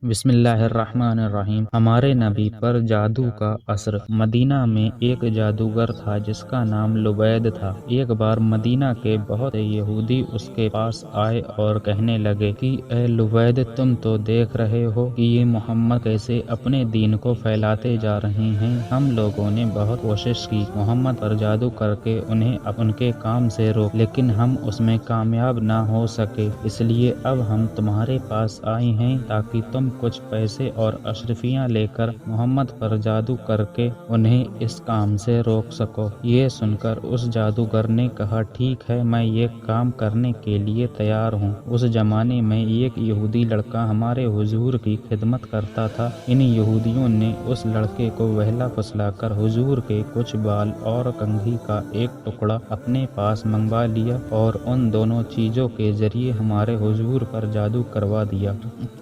بسم اللہ الرحمن الرحیم۔ ہمارے نبی پر جادو کا اثر۔ مدینہ میں ایک جادوگر تھا جس کا نام لبید تھا۔ ایک بار مدینہ کے بہت سے یہودی اس کے پاس آئے اور کہنے لگے کہ اے لبید، تم تو دیکھ رہے ہو کہ یہ محمد کیسے اپنے دین کو پھیلاتے جا رہے ہیں۔ ہم لوگوں نے بہت کوشش کی محمد پر جادو کر کے انہیں ان کے کام سے روک، لیکن ہم اس میں کامیاب نہ ہو سکے۔ اس لیے اب ہم تمہارے پاس آئے ہیں تاکہ تم کچھ پیسے اور اشرفیاں لے کر محمد پر جادو کر کے انہیں اس کام سے روک سکو۔ یہ سن کر اس جادوگر نے کہا، ٹھیک ہے، میں یہ کام کرنے کے لیے تیار ہوں۔ اس زمانے میں ایک یہودی لڑکا ہمارے حضور کی خدمت کرتا تھا۔ ان یہودیوں نے اس لڑکے کو بہلا پھسلا کر حضور کے کچھ بال اور کنگھی کا ایک ٹکڑا اپنے پاس منگوا لیا اور ان دونوں چیزوں کے ذریعے ہمارے حضور پر جادو کروا دیا۔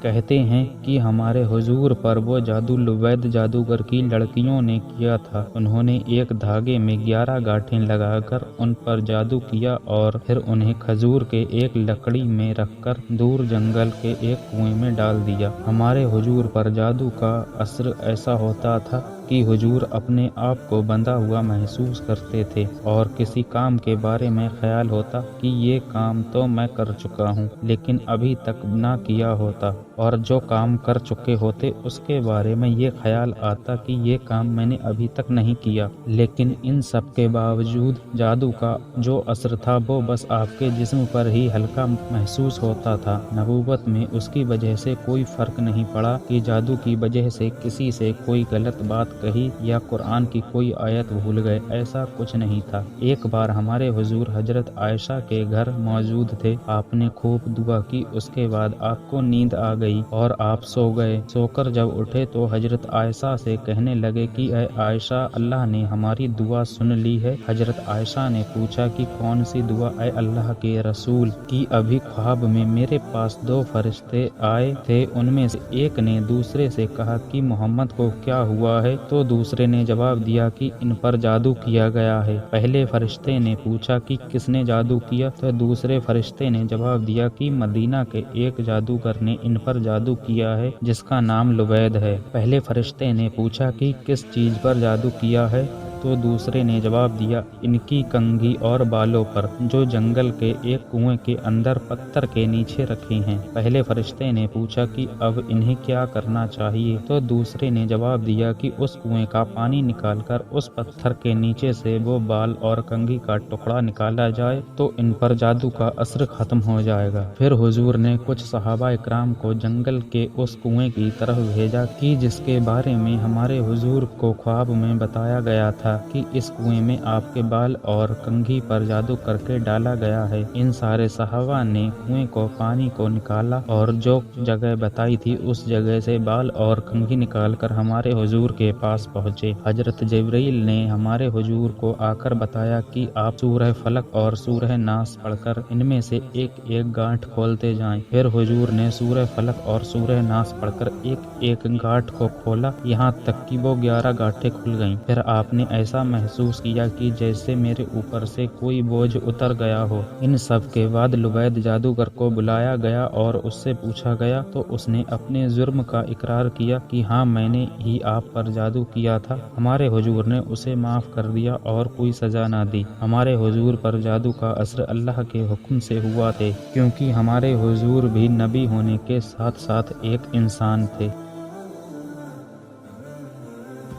کہتے ہیں کہ ہمارے حضور پر وہ جادو لبید جادوگر کی لڑکیوں نے کیا تھا۔ انہوں نے ایک دھاگے میں 11 گاٹھیں لگا کر ان پر جادو کیا اور پھر انہیں کھجور کے ایک لکڑی میں رکھ کر دور جنگل کے ایک کنویں میں ڈال دیا۔ ہمارے حضور پر جادو کا اثر ایسا ہوتا تھا کہ حضور اپنے آپ کو بندھا ہوا محسوس کرتے تھے اور کسی کام کے بارے میں خیال ہوتا کہ یہ کام تو میں کر چکا ہوں لیکن ابھی تک نہ کیا ہوتا، اور جو کام کر چکے ہوتے اس کے بارے میں یہ خیال آتا کہ یہ کام میں نے ابھی تک نہیں کیا۔ لیکن ان سب کے باوجود جادو کا جو اثر تھا وہ بس آپ کے جسم پر ہی ہلکا محسوس ہوتا تھا۔ نبوت میں اس کی وجہ سے کوئی فرق نہیں پڑا کہ جادو کی وجہ سے کسی سے کوئی غلط بات کہی یا قرآن کی کوئی آیت بھول گئے، ایسا کچھ نہیں تھا۔ ایک بار ہمارے حضور حضرت عائشہ کے گھر موجود تھے۔ آپ نے خوب دعا کی، اس کے بعد آپ کو نیند آ گئی اور آپ سو گئے۔ سو کر جب اٹھے تو حضرت عائشہ سے کہنے لگے کہ اے عائشہ، اللہ نے ہماری دعا سن لی ہے۔ حضرت عائشہ نے پوچھا کہ کون سی دعا اے اللہ کے رسول کی؟ ابھی خواب میں میرے پاس 2 فرشتے آئے تھے، ان میں سے ایک نے دوسرے سے کہا کہ محمد کو کیا ہوا ہے؟ تو دوسرے نے جواب دیا کہ ان پر جادو کیا گیا ہے۔ پہلے فرشتے نے پوچھا کہ کس نے جادو کیا؟ تو دوسرے فرشتے نے جواب دیا کہ مدینہ کے ایک جادوگر نے ان پر جادو کیا ہے جس کا نام لبید ہے۔ پہلے فرشتے نے پوچھا کہ کس چیز پر جادو کیا ہے؟ تو دوسرے نے جواب دیا، ان کی کنگھی اور بالوں پر، جو جنگل کے ایک کنویں کے اندر پتھر کے نیچے رکھے ہیں۔ پہلے فرشتے نے پوچھا کہ اب انہیں کیا کرنا چاہیے؟ تو دوسرے نے جواب دیا کہ اس کنویں کا پانی نکال کر اس پتھر کے نیچے سے وہ بال اور کنگھی کا ٹکڑا نکالا جائے تو ان پر جادو کا اثر ختم ہو جائے گا۔ پھر حضور نے کچھ صحابہ اکرام کو جنگل کے اس کنویں کی طرف بھیجا کہ جس کے بارے میں ہمارے حضور کو خواب میں بتایا گیا تھا کہ اس کنویں میں آپ کے بال اور کنگھی پر جادو کر کے ڈالا گیا ہے۔ ان سارے صحابہ نے کنویں کو پانی کو نکالا اور جو جگہ بتائی تھی اس جگہ سے بال اور کنگھی نکال کر ہمارے حضور کے پاس پہنچے۔ حضرت جبرائیل نے ہمارے حضور کو آ کر بتایا کہ آپ سورہ فلق اور سورہ ناس پڑھ کر ان میں سے ایک ایک گانٹھ کھولتے جائیں۔ پھر حضور نے سورہ فلق اور سورہ ناس پڑھ کر ایک ایک گانٹھ کو کھولا، یہاں تک کہ وہ 11 گانٹھیں کھل گئیں۔ پھر آپ نے ایسا محسوس کیا کہ جیسے میرے اوپر سے کوئی بوجھ اتر گیا ہو۔ ان سب کے بعد لبید جادوگر کو بلایا گیا اور اس سے پوچھا گیا تو اس نے اپنے جرم کا اقرار کیا کہ ہاں، میں نے ہی آپ پر جادو کیا تھا۔ ہمارے حضور نے اسے معاف کر دیا اور کوئی سزا نہ دی۔ ہمارے حضور پر جادو کا اثر اللہ کے حکم سے ہوا تھے، کیونکہ ہمارے حضور بھی نبی ہونے کے ساتھ ساتھ ایک انسان تھے۔